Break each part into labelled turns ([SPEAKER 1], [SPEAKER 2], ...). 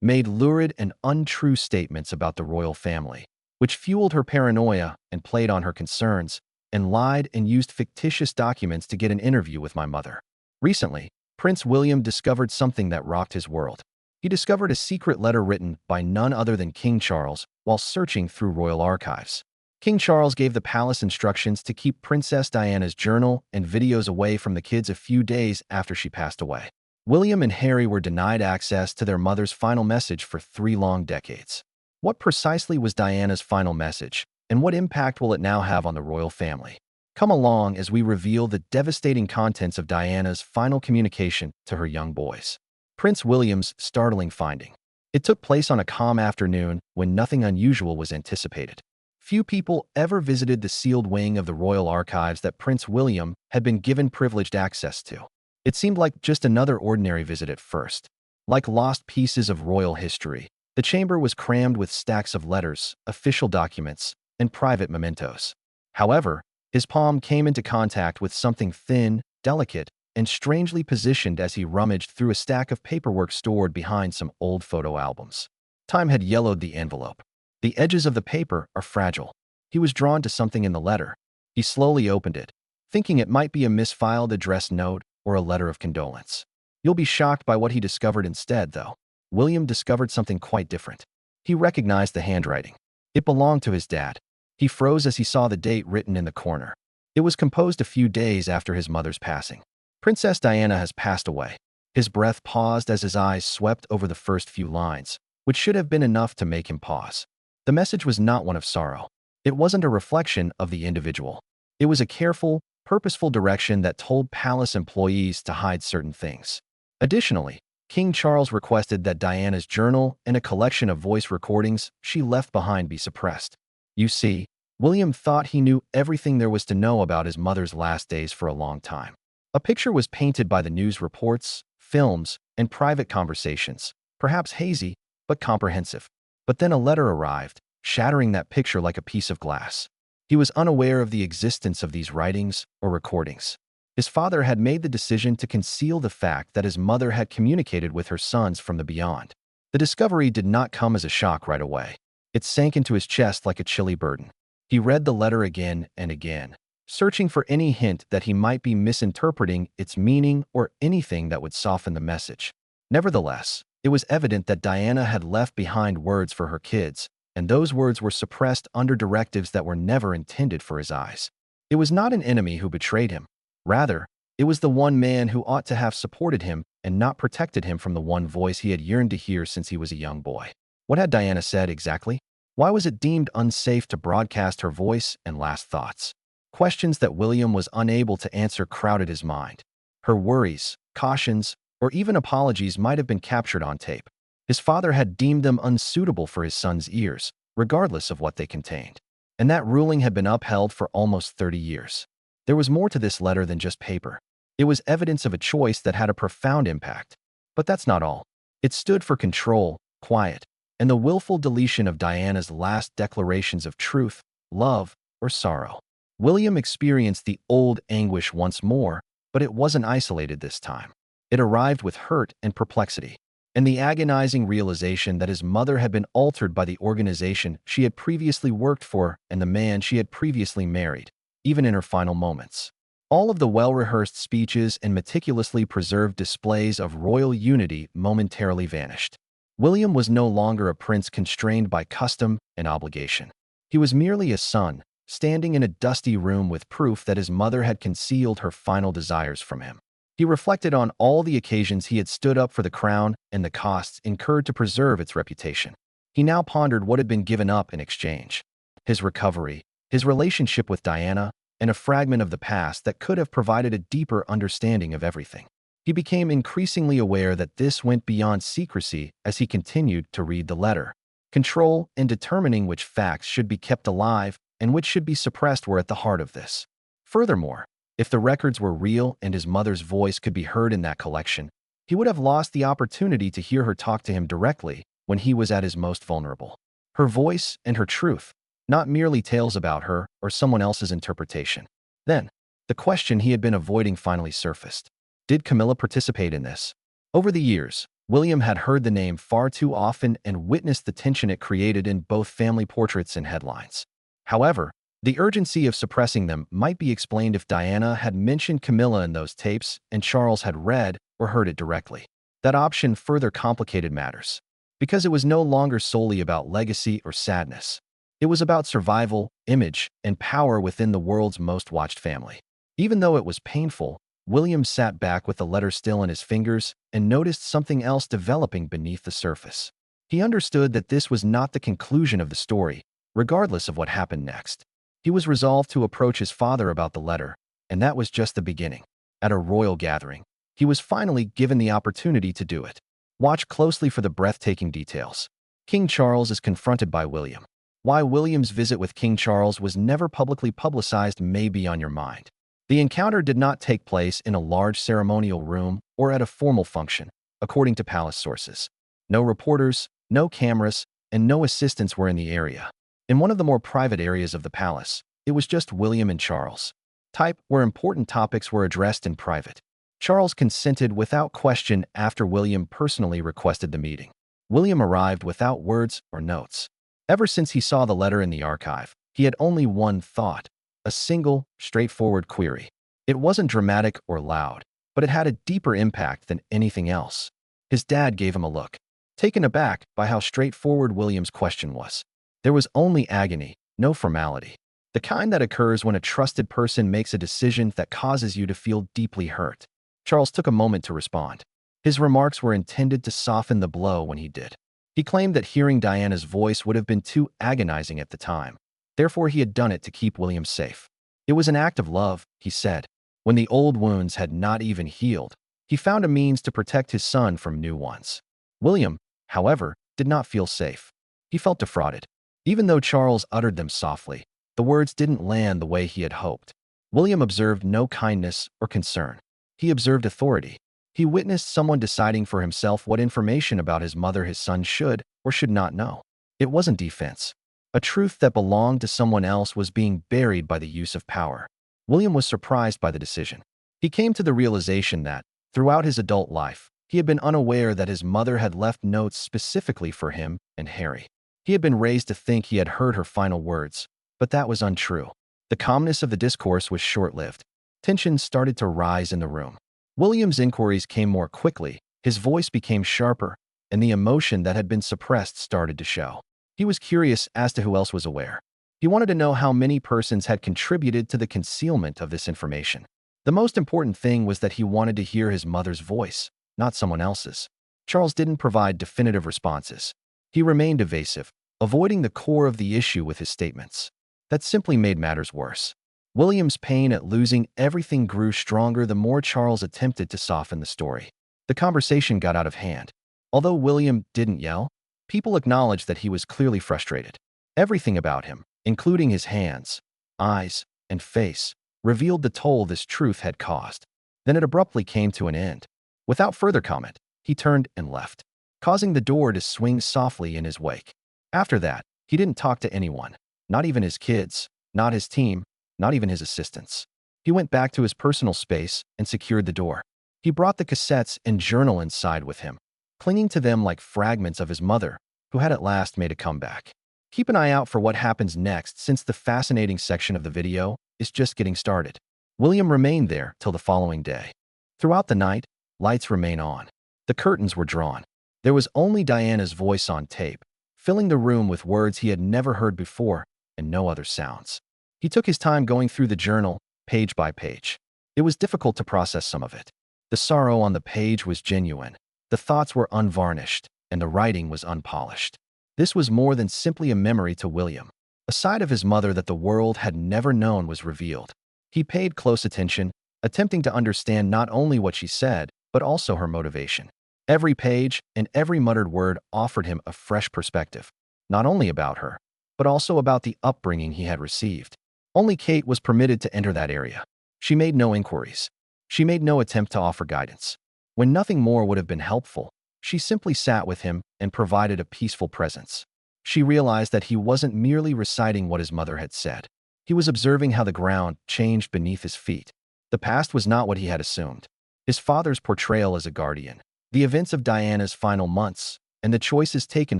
[SPEAKER 1] made lurid and untrue statements about the royal family, which fueled her paranoia and played on her concerns, and lied and used fictitious documents to get an interview with my mother. Recently, Prince William discovered something that rocked his world. He discovered a secret letter written by none other than King Charles while searching through royal archives. King Charles gave the palace instructions to keep Princess Diana's journal and videos away from the kids a few days after she passed away. William and Harry were denied access to their mother's final message for 3 long decades. What precisely was Diana's final message, and what impact will it now have on the royal family? Come along as we reveal the devastating contents of Diana's final communication to her young boys. Prince William's startling finding. It took place on a calm afternoon when nothing unusual was anticipated. Few people ever visited the sealed wing of the royal archives that Prince William had been given privileged access to. It seemed like just another ordinary visit at first. Like lost pieces of royal history, the chamber was crammed with stacks of letters, official documents, and private mementos. However, his palm came into contact with something thin, delicate, and strangely positioned as he rummaged through a stack of paperwork stored behind some old photo albums. Time had yellowed the envelope. The edges of the paper are fragile. He was drawn to something in the letter. He slowly opened it, thinking it might be a misfiled address note or a letter of condolence. You'll be shocked by what he discovered instead, though. William discovered something quite different. He recognized the handwriting. It belonged to his dad. He froze as he saw the date written in the corner. It was composed a few days after his mother's passing. Princess Diana has passed away. His breath paused as his eyes swept over the first few lines, which should have been enough to make him pause. The message was not one of sorrow. It wasn't a reflection of the individual. It was a careful, purposeful direction that told palace employees to hide certain things. Additionally, King Charles requested that Diana's journal and a collection of voice recordings she left behind be suppressed. You see, William thought he knew everything there was to know about his mother's last days for a long time. A picture was painted by the news reports, films, and private conversations, perhaps hazy, but comprehensive. But then a letter arrived, shattering that picture like a piece of glass. He was unaware of the existence of these writings or recordings. His father had made the decision to conceal the fact that his mother had communicated with her sons from the beyond. The discovery did not come as a shock right away. It sank into his chest like a chilly burden. He read the letter again and again, searching for any hint that he might be misinterpreting its meaning or anything that would soften the message. Nevertheless, it was evident that Diana had left behind words for her kids, and those words were suppressed under directives that were never intended for his eyes. It was not an enemy who betrayed him. Rather, it was the one man who ought to have supported him and not protected him from the one voice he had yearned to hear since he was a young boy. What had Diana said exactly? Why was it deemed unsafe to broadcast her voice and last thoughts? Questions that William was unable to answer crowded his mind. Her worries, cautions, or even apologies might have been captured on tape. His father had deemed them unsuitable for his son's ears, regardless of what they contained. And that ruling had been upheld for almost 30 years. There was more to this letter than just paper. It was evidence of a choice that had a profound impact. But that's not all. It stood for control, quiet, and the willful deletion of Diana's last declarations of truth, love, or sorrow. William experienced the old anguish once more, but it wasn't isolated this time. It arrived with hurt and perplexity, and the agonizing realization that his mother had been altered by the organization she had previously worked for and the man she had previously married, even in her final moments. All of the well-rehearsed speeches and meticulously preserved displays of royal unity momentarily vanished. William was no longer a prince constrained by custom and obligation. He was merely a son, standing in a dusty room with proof that his mother had concealed her final desires from him. He reflected on all the occasions he had stood up for the crown and the costs incurred to preserve its reputation. He now pondered what had been given up in exchange. His recovery, his relationship with Diana, and a fragment of the past that could have provided a deeper understanding of everything. He became increasingly aware that this went beyond secrecy as he continued to read the letter. Control and determining which facts should be kept alive and which should be suppressed were at the heart of this. Furthermore, if the records were real and his mother's voice could be heard in that collection, he would have lost the opportunity to hear her talk to him directly when he was at his most vulnerable. Her voice and her truth, not merely tales about her or someone else's interpretation. Then, the question he had been avoiding finally surfaced. Did Camilla participate in this? Over the years, William had heard the name far too often and witnessed the tension it created in both family portraits and headlines. However, the urgency of suppressing them might be explained if Diana had mentioned Camilla in those tapes and Charles had read or heard it directly. That option further complicated matters, because it was no longer solely about legacy or sadness. It was about survival, image, and power within the world's most watched family. Even though it was painful, William sat back with the letter still in his fingers and noticed something else developing beneath the surface. He understood that this was not the conclusion of the story, regardless of what happened next. He was resolved to approach his father about the letter, and that was just the beginning. At a royal gathering, he was finally given the opportunity to do it. Watch closely for the breathtaking details. King Charles is confronted by William. Why William's visit with King Charles was never publicly publicized may be on your mind. The encounter did not take place in a large ceremonial room or at a formal function, according to palace sources. No reporters, no cameras, and no assistants were in the area. In one of the more private areas of the palace, it was just William and Charles. Type where important topics were addressed in private. Charles consented without question after William personally requested the meeting. William arrived without words or notes. Ever since he saw the letter in the archive, he had only one thought, a single, straightforward query. It wasn't dramatic or loud, but it had a deeper impact than anything else. His dad gave him a look, taken aback by how straightforward William's question was. There was only agony, no formality. The kind that occurs when a trusted person makes a decision that causes you to feel deeply hurt. Charles took a moment to respond. His remarks were intended to soften the blow when he did. He claimed that hearing Diana's voice would have been too agonizing at the time. Therefore, he had done it to keep William safe. It was an act of love, he said. When the old wounds had not even healed, he found a means to protect his son from new ones. William, however, did not feel safe. He felt defrauded. Even though Charles uttered them softly, the words didn't land the way he had hoped. William observed no kindness or concern. He observed authority. He witnessed someone deciding for himself what information about his mother his son should or should not know. It wasn't defense. A truth that belonged to someone else was being buried by the use of power. William was surprised by the decision. He came to the realization that, throughout his adult life, he had been unaware that his mother had left notes specifically for him and Harry. He had been raised to think he had heard her final words, but that was untrue. The calmness of the discourse was short-lived. Tension started to rise in the room. William's inquiries came more quickly, his voice became sharper, and the emotion that had been suppressed started to show. He was curious as to who else was aware. He wanted to know how many persons had contributed to the concealment of this information. The most important thing was that he wanted to hear his mother's voice, not someone else's. Charles didn't provide definitive responses. He remained evasive, avoiding the core of the issue with his statements. That simply made matters worse. William's pain at losing everything grew stronger the more Charles attempted to soften the story. The conversation got out of hand. Although William didn't yell, people acknowledged that he was clearly frustrated. Everything about him, including his hands, eyes, and face, revealed the toll this truth had caused. Then it abruptly came to an end. Without further comment, he turned and left, causing the door to swing softly in his wake. After that, he didn't talk to anyone, not even his kids, not his team, not even his assistants. He went back to his personal space and secured the door. He brought the cassettes and journal inside with him, clinging to them like fragments of his mother, who had at last made a comeback. Keep an eye out for what happens next, since the fascinating section of the video is just getting started. William remained there till the following day. Throughout the night, lights remained on. The curtains were drawn. There was only Diana's voice on tape, filling the room with words he had never heard before and no other sounds. He took his time going through the journal, page by page. It was difficult to process some of it. The sorrow on the page was genuine. The thoughts were unvarnished, and the writing was unpolished. This was more than simply a memory to William. A side of his mother that the world had never known was revealed. He paid close attention, attempting to understand not only what she said, but also her motivation. Every page and every muttered word offered him a fresh perspective, not only about her, but also about the upbringing he had received. Only Kate was permitted to enter that area. She made no inquiries. She made no attempt to offer guidance. When nothing more would have been helpful, she simply sat with him and provided a peaceful presence. She realized that he wasn't merely reciting what his mother had said. He was observing how the ground changed beneath his feet. The past was not what he had assumed. His father's portrayal as a guardian, The events of Diana's final months and the choices taken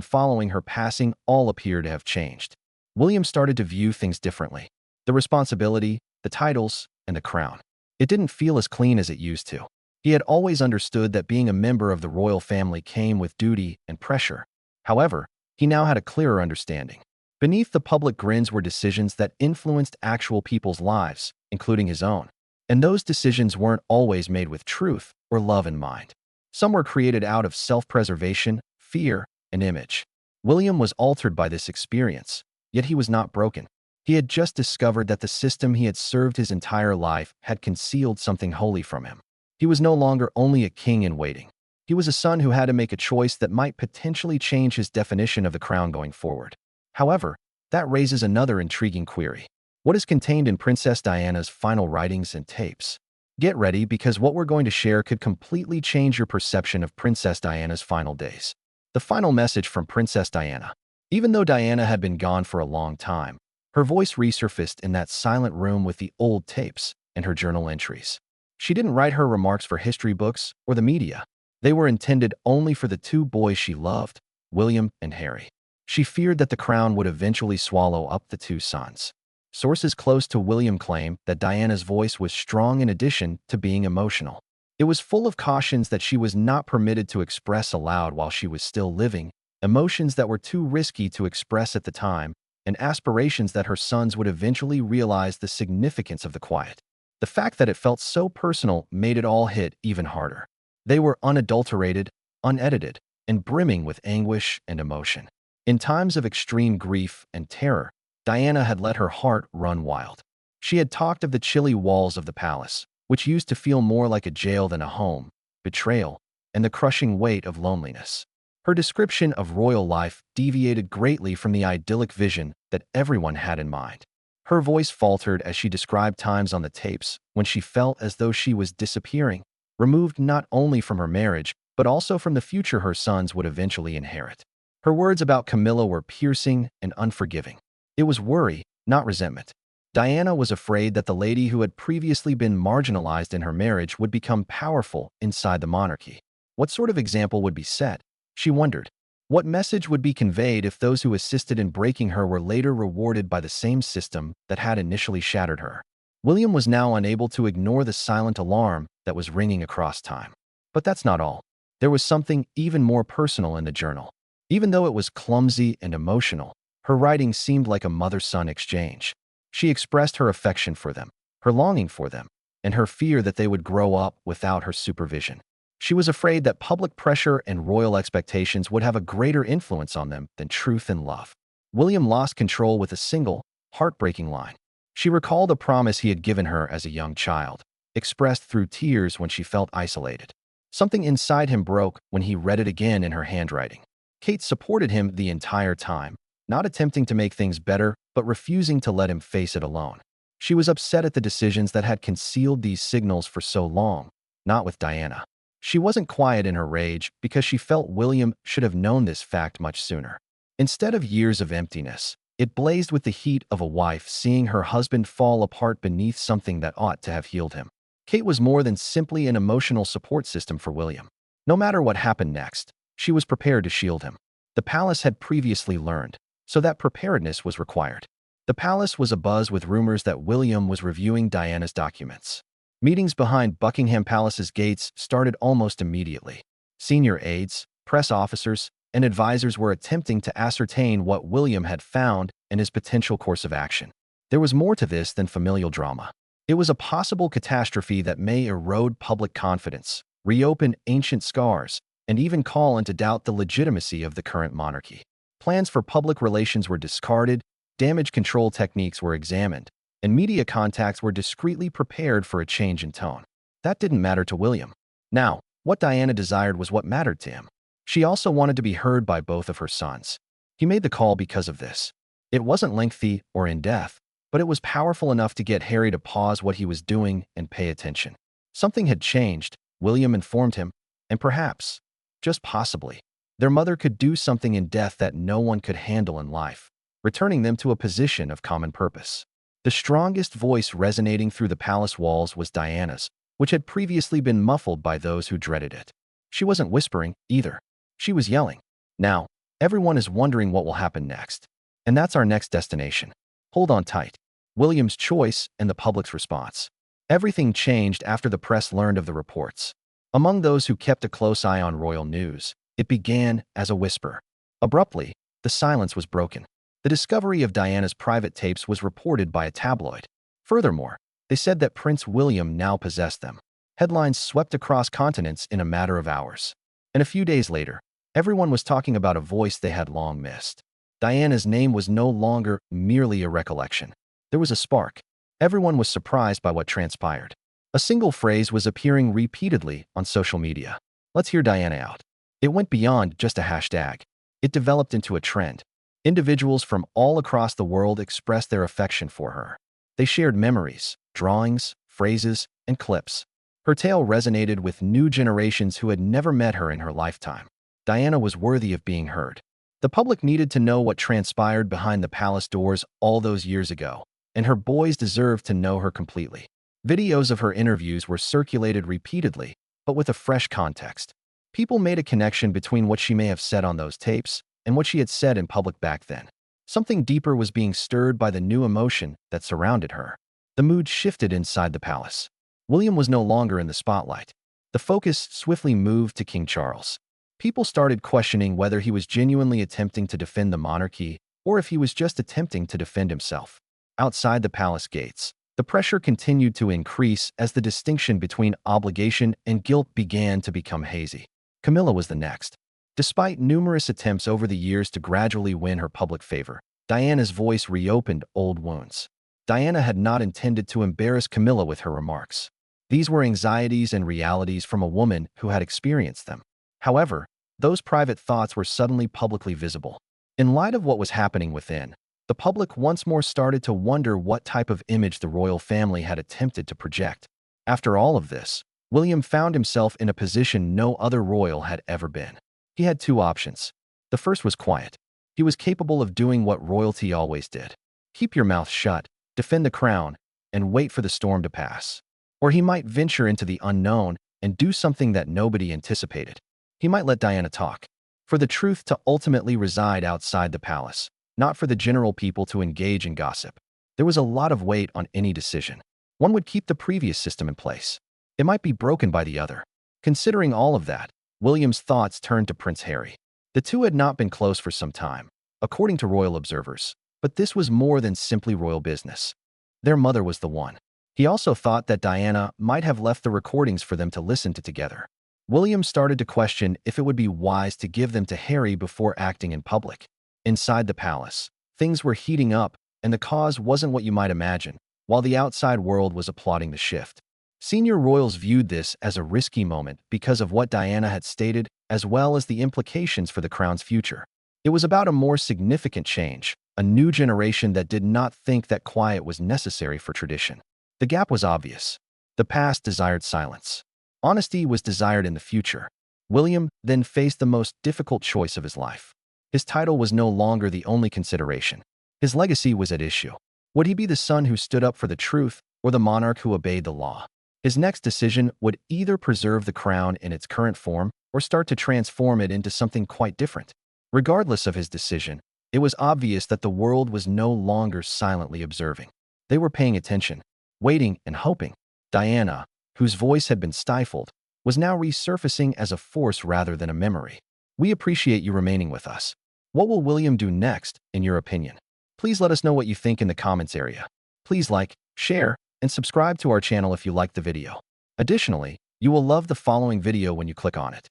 [SPEAKER 1] following her passing all appear to have changed. William started to view things differently. The responsibility, the titles, and the crown. It didn't feel as clean as it used to. He had always understood that being a member of the royal family came with duty and pressure. However, he now had a clearer understanding. Beneath the public grins were decisions that influenced actual people's lives, including his own. And those decisions weren't always made with truth or love in mind. Some were created out of self-preservation, fear, and image. William was altered by this experience, yet he was not broken. He had just discovered that the system he had served his entire life had concealed something holy from him. He was no longer only a king in waiting. He was a son who had to make a choice that might potentially change his definition of the crown going forward. However, that raises another intriguing query. What is contained in Princess Diana's final writings and tapes? Get ready, because what we're going to share could completely change your perception of Princess Diana's final days. The final message from Princess Diana. Even though Diana had been gone for a long time, her voice resurfaced in that silent room with the old tapes and her journal entries. She didn't write her remarks for history books or the media. They were intended only for the two boys she loved, William and Harry. She feared that the crown would eventually swallow up the two sons. Sources close to William claim that Diana's voice was strong in addition to being emotional. It was full of cautions that she was not permitted to express aloud while she was still living, emotions that were too risky to express at the time, and aspirations that her sons would eventually realize the significance of the quiet. The fact that it felt so personal made it all hit even harder. They were unadulterated, unedited, and brimming with anguish and emotion. In times of extreme grief and terror, Diana had let her heart run wild. She had talked of the chilly walls of the palace, which used to feel more like a jail than a home, betrayal, and the crushing weight of loneliness. Her description of royal life deviated greatly from the idyllic vision that everyone had in mind. Her voice faltered as she described times on the tapes when she felt as though she was disappearing, removed not only from her marriage, but also from the future her sons would eventually inherit. Her words about Camilla were piercing and unforgiving. It was worry, not resentment. Diana was afraid that the lady who had previously been marginalized in her marriage would become powerful inside the monarchy. What sort of example would be set? She wondered. What message would be conveyed if those who assisted in breaking her were later rewarded by the same system that had initially shattered her? William was now unable to ignore the silent alarm that was ringing across time. But that's not all. There was something even more personal in the journal. Even though it was clumsy and emotional, her writing seemed like a mother-son exchange. She expressed her affection for them, her longing for them, and her fear that they would grow up without her supervision. She was afraid that public pressure and royal expectations would have a greater influence on them than truth and love. William lost control with a single, heartbreaking line. She recalled a promise he had given her as a young child, expressed through tears when she felt isolated. Something inside him broke when he read it again in her handwriting. Kate supported him the entire time, not attempting to make things better, but refusing to let him face it alone. She was upset at the decisions that had concealed these signals for so long, not with Diana. She wasn't quiet in her rage because she felt William should have known this fact much sooner. Instead of years of emptiness, it blazed with the heat of a wife seeing her husband fall apart beneath something that ought to have healed him. Kate was more than simply an emotional support system for William. No matter what happened next, she was prepared to shield him. The palace had previously learned, so that preparedness was required. The palace was abuzz with rumors that William was reviewing Diana's documents. Meetings behind Buckingham Palace's gates started almost immediately. Senior aides, press officers, and advisors were attempting to ascertain what William had found and his potential course of action. There was more to this than familial drama. It was a possible catastrophe that may erode public confidence, reopen ancient scars, and even call into doubt the legitimacy of the current monarchy. Plans for public relations were discarded, damage control techniques were examined, and media contacts were discreetly prepared for a change in tone. That didn't matter to William. Now, what Diana desired was what mattered to him. She also wanted to be heard by both of her sons. He made the call because of this. It wasn't lengthy or in-depth, but it was powerful enough to get Harry to pause what he was doing and pay attention. Something had changed, William informed him, and perhaps, just possibly, their mother could do something in death that no one could handle in life, returning them to a position of common purpose. The strongest voice resonating through the palace walls was Diana's, which had previously been muffled by those who dreaded it. She wasn't whispering, either. She was yelling. Now, everyone is wondering what will happen next. And that's our next destination. Hold on tight. William's choice and the public's response. Everything changed after the press learned of the reports. Among those who kept a close eye on royal news, it began as a whisper. Abruptly, the silence was broken. The discovery of Diana's private tapes was reported by a tabloid. Furthermore, they said that Prince William now possessed them. Headlines swept across continents in a matter of hours. And a few days later, everyone was talking about a voice they had long missed. Diana's name was no longer merely a recollection. There was a spark. Everyone was surprised by what transpired. A single phrase was appearing repeatedly on social media. Let's hear Diana out. It went beyond just a hashtag. It developed into a trend. Individuals from all across the world expressed their affection for her. They shared memories, drawings, phrases, and clips. Her tale resonated with new generations who had never met her in her lifetime. Diana was worthy of being heard. The public needed to know what transpired behind the palace doors all those years ago, and her boys deserved to know her completely. Videos of her interviews were circulated repeatedly, but with a fresh context. People made a connection between what she may have said on those tapes and what she had said in public back then. Something deeper was being stirred by the new emotion that surrounded her. The mood shifted inside the palace. William was no longer in the spotlight. The focus swiftly moved to King Charles. People started questioning whether he was genuinely attempting to defend the monarchy or if he was just attempting to defend himself. Outside the palace gates, the pressure continued to increase as the distinction between obligation and guilt began to become hazy. Camilla was the next. Despite numerous attempts over the years to gradually win her public favor, Diana's voice reopened old wounds. Diana had not intended to embarrass Camilla with her remarks. These were anxieties and realities from a woman who had experienced them. However, those private thoughts were suddenly publicly visible. In light of what was happening within, the public once more started to wonder what type of image the royal family had attempted to project. After all of this, William found himself in a position no other royal had ever been. He had two options. The first was quiet. He was capable of doing what royalty always did. Keep your mouth shut, defend the crown, and wait for the storm to pass. Or he might venture into the unknown and do something that nobody anticipated. He might let Diana talk, for the truth to ultimately reside outside the palace, not for the general people to engage in gossip. There was a lot of weight on any decision. One would keep the previous system in place. It might be broken by the other. Considering all of that, William's thoughts turned to Prince Harry. The two had not been close for some time, according to royal observers, but this was more than simply royal business. Their mother was the one. He also thought that Diana might have left the recordings for them to listen to together. William started to question if it would be wise to give them to Harry before acting in public. Inside the palace, things were heating up, and the cause wasn't what you might imagine, while the outside world was applauding the shift. Senior royals viewed this as a risky moment because of what Diana had stated, as well as the implications for the crown's future. It was about a more significant change, a new generation that did not think that quiet was necessary for tradition. The gap was obvious. The past desired silence. Honesty was desired in the future. William then faced the most difficult choice of his life. His title was no longer the only consideration. His legacy was at issue. Would he be the son who stood up for the truth or the monarch who obeyed the law? His next decision would either preserve the crown in its current form or start to transform it into something quite different. Regardless of his decision, it was obvious that the world was no longer silently observing. They were paying attention, waiting and hoping. Diana, whose voice had been stifled, was now resurfacing as a force rather than a memory. We appreciate you remaining with us. What will William do next, in your opinion? Please let us know what you think in the comments area. Please like, share, and subscribe to our channel if you liked the video. Additionally, you will love the following video when you click on it.